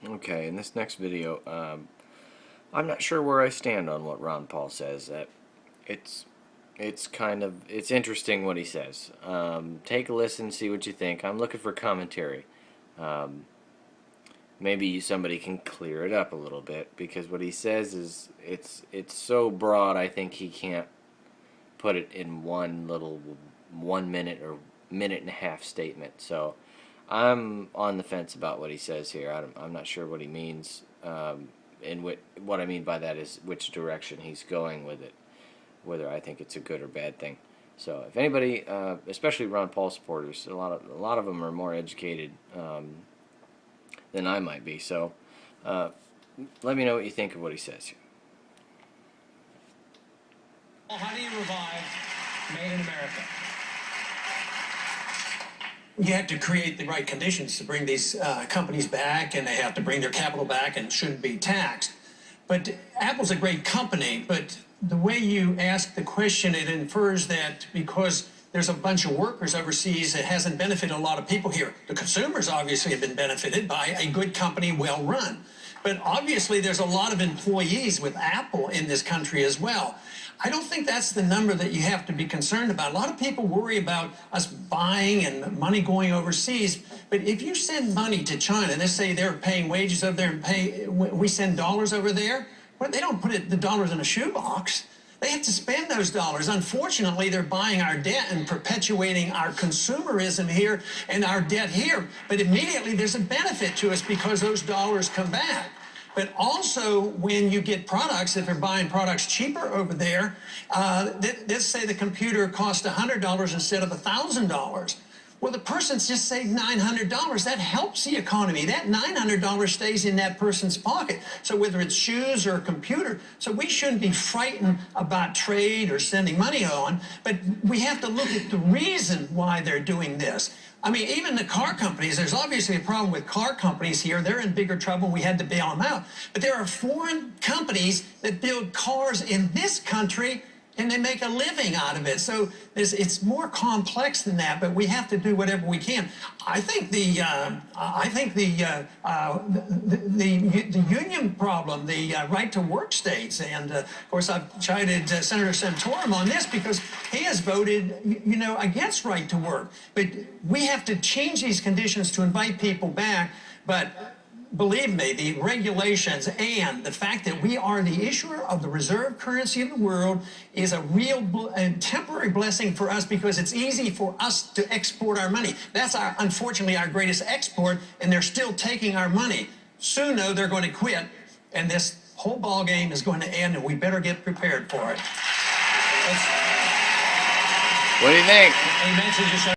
Okay, in this next video, I'm not sure where I stand on what Ron Paul says. It's it's interesting what he says. Take a listen, see what you think. I'm looking for commentary. Um, Maybe somebody can clear it up a little bit because what he says is it's so broad. I think he can't put it in one little 1 minute or minute and a half statement. So I'm on the fence about what he says here. I'm not sure what he means. And what I mean by that is which direction he's going with it, whether I think it's a good or bad thing. So if anybody, especially Ron Paul supporters, a lot of them are more educated than I might be. So let me know what you think of what he says here. How do you revive Made in America? You have to create the right conditions to bring these companies back, and they have to bring their capital back and shouldn't be taxed. But Apple's a great company, but the way you ask the question, it infers that because there's a bunch of workers overseas, it hasn't benefited a lot of people here. The consumers obviously have been benefited by a good company, well run. But obviously there's a lot of employees with Apple in this country as well. I don't think that's the number that you have to be concerned about. A lot of people worry about us buying and money going overseas. But if you send money to China, let's say they're paying wages over there and we send dollars over there, well, they don't put the dollars in a shoebox. They have to spend those dollars. Unfortunately, they're buying our debt and perpetuating our consumerism here and our debt here. But immediately there's a benefit to us because those dollars come back. But also, when you get products, if they're buying products cheaper over there, let's say the computer cost $100 instead of $1,000. Well, the person's just saved $900. That helps the economy. That $900 stays in that person's pocket. So whether it's shoes or a computer, so we shouldn't be frightened about trade or sending money on, but we have to look at the reason why they're doing this. I mean, even the car companies, there's obviously a problem with car companies here. They're in bigger trouble. We had to bail them out. But there are foreign companies that build cars in this country and they make a living out of it. So it's more complex than that, but we have to do whatever we can. I think the union problem, the right to work states, and of course I've chided Senator Santorum on this because he has voted, against right to work. But we have to change these conditions to invite people back. But believe me, the regulations and the fact that we are the issuer of the reserve currency of the world is a real and temporary blessing for us because it's easy for us to export our money. That's unfortunately our greatest export, and they're still taking our money. Soon, though, they're going to quit, and this whole ball game is going to end, and we better get prepared for it. What do you think? He mentioned